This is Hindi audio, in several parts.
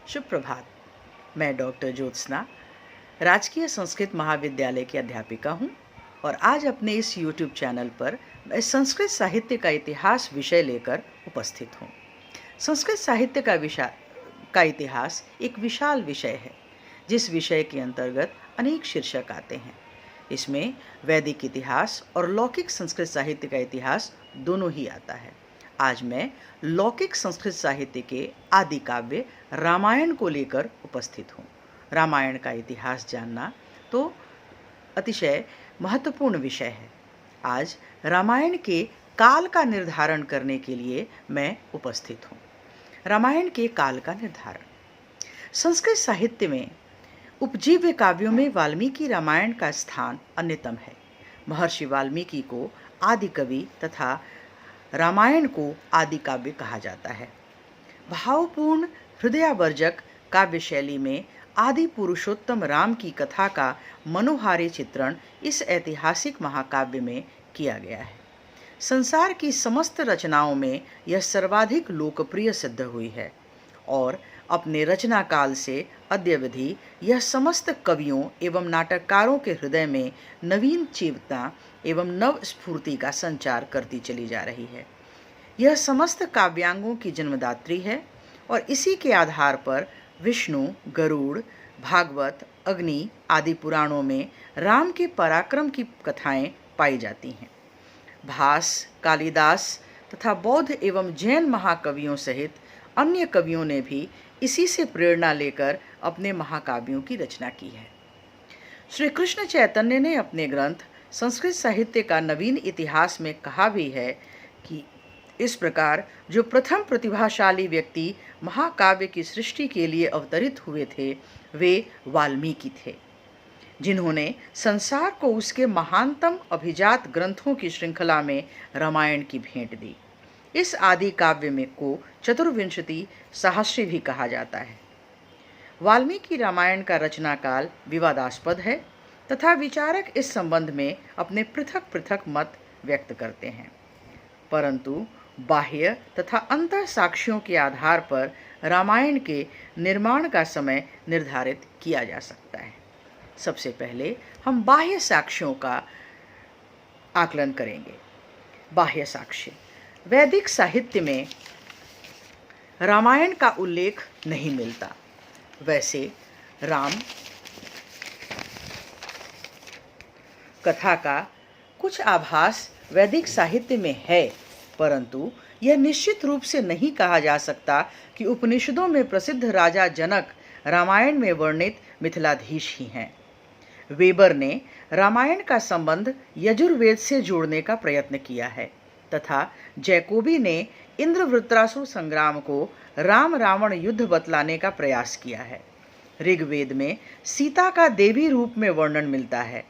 शुभ प्रभात। मैं डॉक्टर ज्योत्सना राजकीय संस्कृत महाविद्यालय की अध्यापिका हूँ और आज अपने इस यूट्यूब चैनल पर मैं संस्कृत साहित्य का इतिहास विषय लेकर उपस्थित हूँ। संस्कृत साहित्य का इतिहास एक विशाल विषय है, जिस विषय के अंतर्गत अनेक शीर्षक आते हैं। इसमें वैदिक इतिहास और लौकिक संस्कृत साहित्य का इतिहास दोनों ही आता है। आज मैं लौकिक संस्कृत साहित्य के आदि काव्य रामायण को लेकर उपस्थित हूँ। रामायण का इतिहास जानना तो अतिशय महत्वपूर्ण विषय है। आज रामायण के काल का निर्धारण करने के लिए मैं उपस्थित हूँ। रामायण के काल का निर्धारण। संस्कृत साहित्य में उपजीव्य काव्यों में वाल्मीकि रामायण का स्थान अन्यतम है। महर्षि वाल्मीकि को आदि कवि तथा रामायण को आदि काव्य कहा जाता है। भावपूर्ण हृदयावर्जक काव्य शैली में आदि पुरुषोत्तम राम की कथा का मनोहारी चित्रण इस ऐतिहासिक महाकाव्य में किया गया है। संसार की समस्त रचनाओं में यह सर्वाधिक लोकप्रिय सिद्ध हुई है और अपने रचना काल से अद्यावधि यह समस्त कवियों एवं नाटककारों के हृदय में नवीन चेतना एवं नव स्फूर्ति का संचार करती चली जा रही है। यह समस्त काव्यांगों की जन्मदात्री है और इसी के आधार पर विष्णु, गरुड़, भागवत, अग्नि आदि पुराणों में राम के पराक्रम की कथाएं पाई जाती हैं। भास, कालिदास तथा बौद्ध एवं जैन महाकवियों सहित अन्य कवियों ने भी इसी से प्रेरणा लेकर अपने महाकाव्यों की रचना की है। श्री कृष्ण चैतन्य ने अपने ग्रंथ संस्कृत साहित्य का नवीन इतिहास में कहा भी है कि इस प्रकार जो प्रथम प्रतिभाशाली व्यक्ति महाकाव्य की सृष्टि के लिए अवतरित हुए थे वे वाल्मीकि थे, जिन्होंने संसार को उसके महानतम अभिजात ग्रंथों की श्रृंखला में रामायण की भेंट दी। इस आदि काव्य में को चतुर्विंशति सहस्री भी कहा जाता है। वाल्मीकि रामायण का रचना काल विवादास्पद है तथा विचारक इस संबंध में अपने पृथक पृथक मत व्यक्त करते हैं, परंतु बाह्य तथा अंतः साक्ष्यों के आधार पर रामायण के निर्माण का समय निर्धारित किया जा सकता है। सबसे पहले हम बाह्य साक्ष्यों का आकलन करेंगे। बाह्य साक्ष्य। वैदिक साहित्य में रामायण का उल्लेख नहीं मिलता। वैसे राम कथा का कुछ आभास वैदिक साहित्य में है, परंतु यह निश्चित रूप से नहीं कहा जा सकता कि उपनिषदों में प्रसिद्ध राजा जनक रामायण में वर्णित मिथिलाधीश ही हैं। वेबर ने रामायण का संबंध यजुर्वेद से जोड़ने का प्रयत्न किया है तथा जैकोबी ने इंद्रवृत्रासुर संग्राम को राम रावण युद्ध बतलाने का प्रयास किया है। ऋग्वेद में सीता का देवी रूप में वर्णन मिलता है।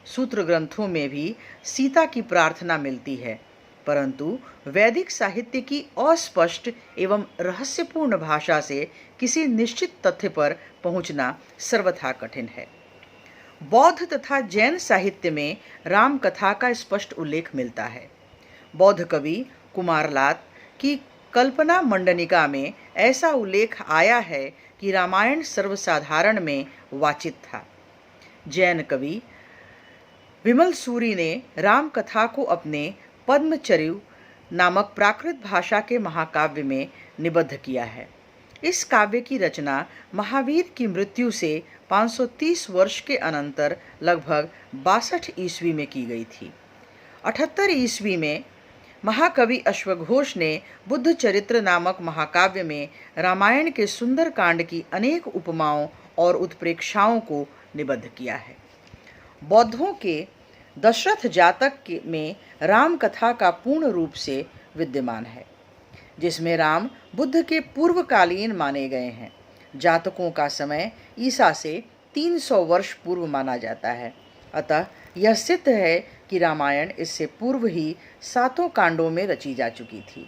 सूत्र ग्रंथों में भी सीता की प्रार्थना मिलती है, परंतु वैदिक साहित्य की अस्पष्ट एवं रहस्यपूर्ण भाषा से किसी निश्चित तथ्य पर पहुंचना सर्वथा कठिन है। बौद्ध तथा जैन साहित्य में राम कथा का स्पष्ट उल्लेख मिलता है। बौद्ध कवि कुमारलात की कल्पना मंडनिका में ऐसा उल्लेख आया है कि रामायण सर्वसाधारण में वाचित था। जैन कवि विमल सूरी ने राम कथा को अपने पद्मचर्यु नामक प्राकृत भाषा के महाकाव्य में निबद्ध किया है। इस काव्य की रचना महावीर की मृत्यु से 530 वर्ष के अनंतर लगभग 62 ईस्वी में की गई थी। 78 ईस्वी में महाकवि अश्वघोष ने बुद्ध चरित्र नामक महाकाव्य में रामायण के सुंदर कांड की अनेक उपमाओं और उत्प्रेक्षाओं को निबद्ध किया है। बौद्धों के दशरथ जातक में राम कथा का पूर्ण रूप से विद्यमान है, जिसमें राम बुद्ध के पूर्वकालीन माने गए हैं। जातकों का समय ईसा से 300 वर्ष पूर्व माना जाता है, अतः यह सिद्ध है कि रामायण इससे पूर्व ही 7 कांडों में रची जा चुकी थी।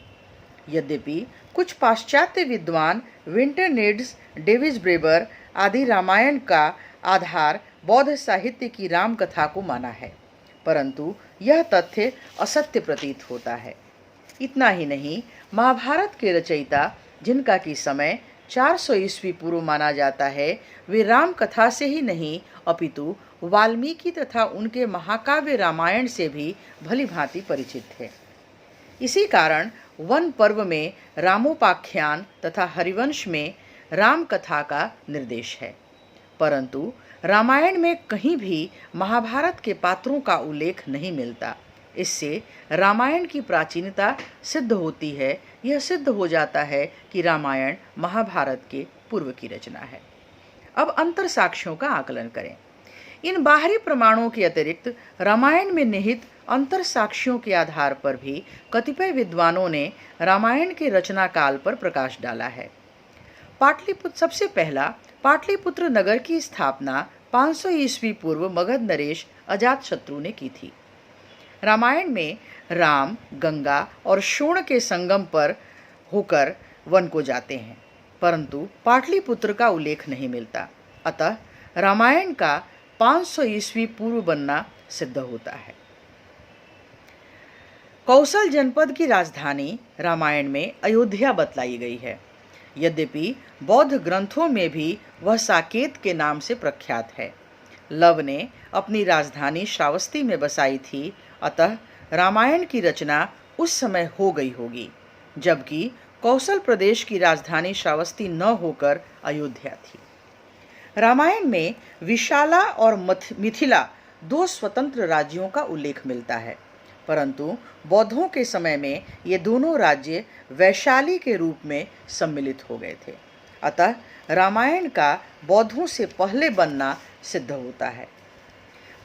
यद्यपि कुछ पाश्चात्य विद्वान विंटरनेड्स, डेविस ब्रेबर आदि रामायण का आधार बौद्ध साहित्य की राम कथा को माना है, परंतु यह तथ्य असत्य प्रतीत होता है। इतना ही नहीं, महाभारत के रचयिता जिनका कि समय 400 ईस्वी पूर्व माना जाता है, वे राम कथा से ही नहीं अपितु वाल्मीकि तथा उनके महाकाव्य रामायण से भी भली भांति परिचित थे। इसी कारण वन पर्व में रामोपाख्यान तथा हरिवंश में राम कथा का निर्देश है, परंतु रामायण में कहीं भी महाभारत के पात्रों का उल्लेख नहीं मिलता। इससे रामायण की प्राचीनता सिद्ध होती है। यह सिद्ध हो जाता है कि रामायण महाभारत के पूर्व की रचना है। अब अंतर साक्ष्यों का आकलन करें। इन बाहरी प्रमाणों के अतिरिक्त रामायण में निहित अंतर साक्ष्यों के आधार पर भी कतिपय विद्वानों ने रामायण के रचना काल पर प्रकाश डाला है। सबसे पहला पाटलिपुत्र नगर की स्थापना 500 ईस्वी पूर्व मगध नरेश अजातशत्रु ने की थी। रामायण में राम गंगा और शोण के संगम पर होकर वन को जाते हैं, परंतु पाटलिपुत्र का उल्लेख नहीं मिलता। अतः रामायण का 500 ईस्वी पूर्व बनना सिद्ध होता है। कौशल जनपद की राजधानी रामायण में अयोध्या बतलाई गई है। यद्यपि बौद्ध ग्रंथों में भी वह साकेत के नाम से प्रख्यात है। लव ने अपनी राजधानी श्रावस्ती में बसाई थी, अतः रामायण की रचना उस समय हो गई होगी, जबकि कौशल प्रदेश की राजधानी श्रावस्ती न होकर अयोध्या थी। रामायण में विशाला और मिथिला 2 स्वतंत्र राज्यों का उल्लेख मिलता है, परंतु बौद्धों के समय में ये दोनों राज्य वैशाली के रूप में सम्मिलित हो गए थे। अतः रामायण का बौद्धों से पहले बनना सिद्ध होता है।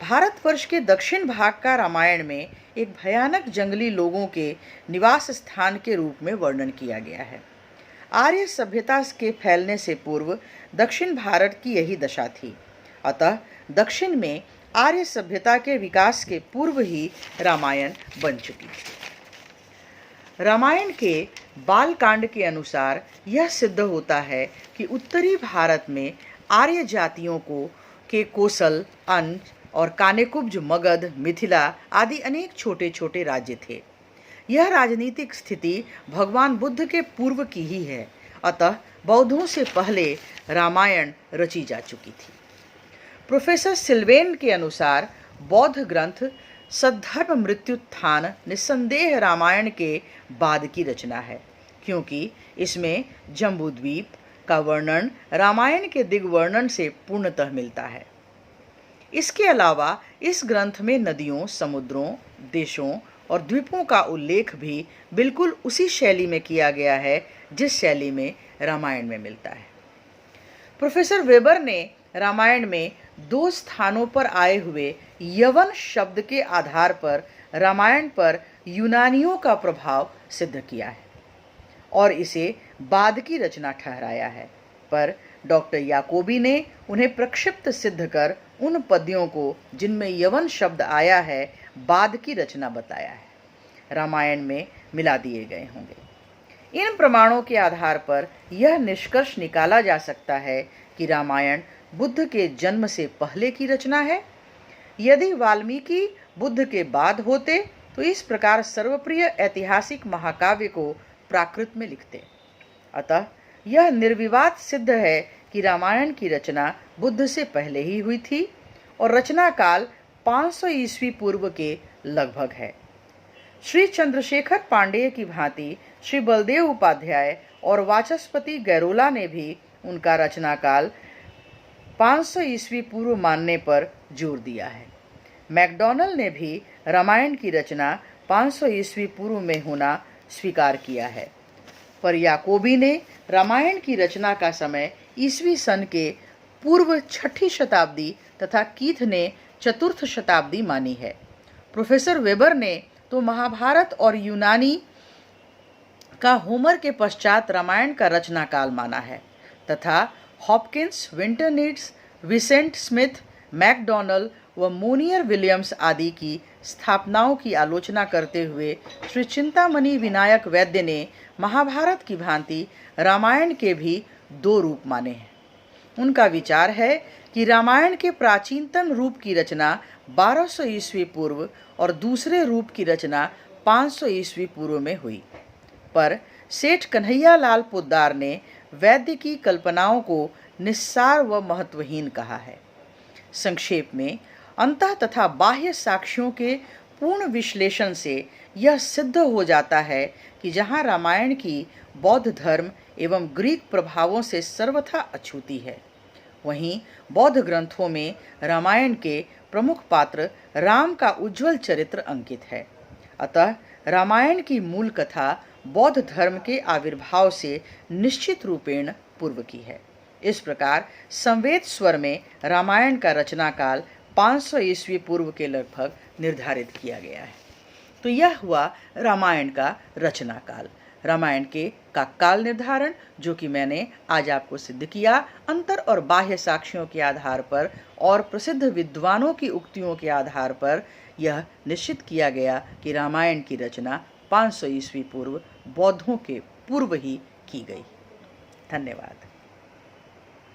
भारतवर्ष के दक्षिण भाग का रामायण में एक भयानक जंगली लोगों के निवास स्थान के रूप में वर्णन किया गया है। आर्य सभ्यता के फैलने से पूर्व दक्षिण भारत की यही दशा थी। अतः दक्षिण में आर्य सभ्यता के विकास के पूर्व ही रामायण बन चुकी थी। रामायण के बालकांड के अनुसार यह सिद्ध होता है कि उत्तरी भारत में आर्य जातियों के कोसल, अंश और कानेकुब्ज, मगध, मिथिला आदि अनेक छोटे छोटे राज्य थे। यह राजनीतिक स्थिति भगवान बुद्ध के पूर्व की ही है। अतः बौद्धों से पहले रामायण रची जा चुकी थी। प्रोफेसर सिल्वेन के अनुसार बौद्ध ग्रंथ सद्धर्म मृत्युत्थान निस्संदेह रामायण के बाद की रचना है, क्योंकि इसमें जम्बूद्वीप का वर्णन रामायण के दिग्वर्णन से पूर्णतः मिलता है। इसके अलावा इस ग्रंथ में नदियों, समुद्रों, देशों और द्वीपों का उल्लेख भी बिल्कुल उसी शैली में किया गया है जिस शैली में रामायण में मिलता है। प्रोफेसर वेबर ने रामायण में 2 स्थानों पर आए हुए यवन शब्द के आधार पर रामायण पर यूनानियों का प्रभाव सिद्ध किया है और इसे बाद की रचना ठहराया है, पर डॉक्टर याकोबी ने उन्हें प्रक्षिप्त सिद्ध कर उन पद्यों को जिनमें यवन शब्द आया है बाद की रचना बताया है, रामायण में मिला दिए गए होंगे। इन प्रमाणों के आधार पर यह निष्कर्ष निकाला जा सकता है कि रामायण बुद्ध के जन्म से पहले की रचना है। यदि वाल्मीकि बुद्ध के बाद होते तो इस प्रकार सर्वप्रिय ऐतिहासिक महाकाव्य को प्राकृत में लिखते। अतः यह निर्विवाद सिद्ध है कि रामायण की रचना बुद्ध से पहले ही हुई थी और रचना काल 500 ईस्वी पूर्व के लगभग है। श्री चंद्रशेखर पांडेय की भांति श्री बलदेव उपाध्याय और वाचस्पति गैरोला ने भी उनका रचना काल 500 ईस्वी पूर्व मानने पर जोर दिया है। मैकडॉनल्ड ने भी रामायण की रचना 500 ईस्वी पूर्व में होना स्वीकार किया है, पर याकोबी ने रामायण की रचना का समय ईस्वी सन के पूर्व 6ठी शताब्दी तथा कीथ ने 4th शताब्दी मानी है। प्रोफेसर वेबर ने तो महाभारत और यूनानी का होमर के पश्चात रामायण का रचना काल माना है तथा हॉपकिंस, विंटरनीड्स, विसेंट स्मिथ, मैकडॉनल्ड व मोनियर विलियम्स आदि की स्थापनाओं की आलोचना करते हुए श्री चिंतामणि विनायक वैद्य ने महाभारत की भांति रामायण के भी 2 रूप माने हैं। उनका विचार है कि रामायण के प्राचीनतम रूप की रचना 1200 ईस्वी पूर्व और दूसरे रूप की रचना 500 ईस्वी पूर्व में हुई, पर सेठ कन्हैया लाल पोद्दार ने वैद्य की कल्पनाओं को निस्सार व महत्वहीन कहा है। संक्षेप में, अंतः तथा बाह्य साक्ष्यों के पूर्ण विश्लेषण से यह सिद्ध हो जाता है कि जहाँ रामायण की बौद्ध धर्म एवं ग्रीक प्रभावों से सर्वथा अछूती है, वहीं बौद्ध ग्रंथों में रामायण के प्रमुख पात्र राम का उज्जवल चरित्र अंकित है। अतः रामायण की मूल कथा बौद्ध धर्म के आविर्भाव से निश्चित रूपेण पूर्व की है। इस प्रकार संवेद स्वर में रामायण का रचना काल 500 ईस्वी पूर्व के लगभग निर्धारित किया गया है। तो यह हुआ रामायण का रचना काल। रामायण के का काल निर्धारण, जो कि मैंने आज आपको सिद्ध किया, अंतर और बाह्य साक्ष्यों के आधार पर और प्रसिद्ध विद्वानों की उक्तियों के आधार पर यह निश्चित किया गया कि रामायण की रचना 500 ईस्वी पूर्व बौद्धों के पूर्व ही की गई। धन्यवाद।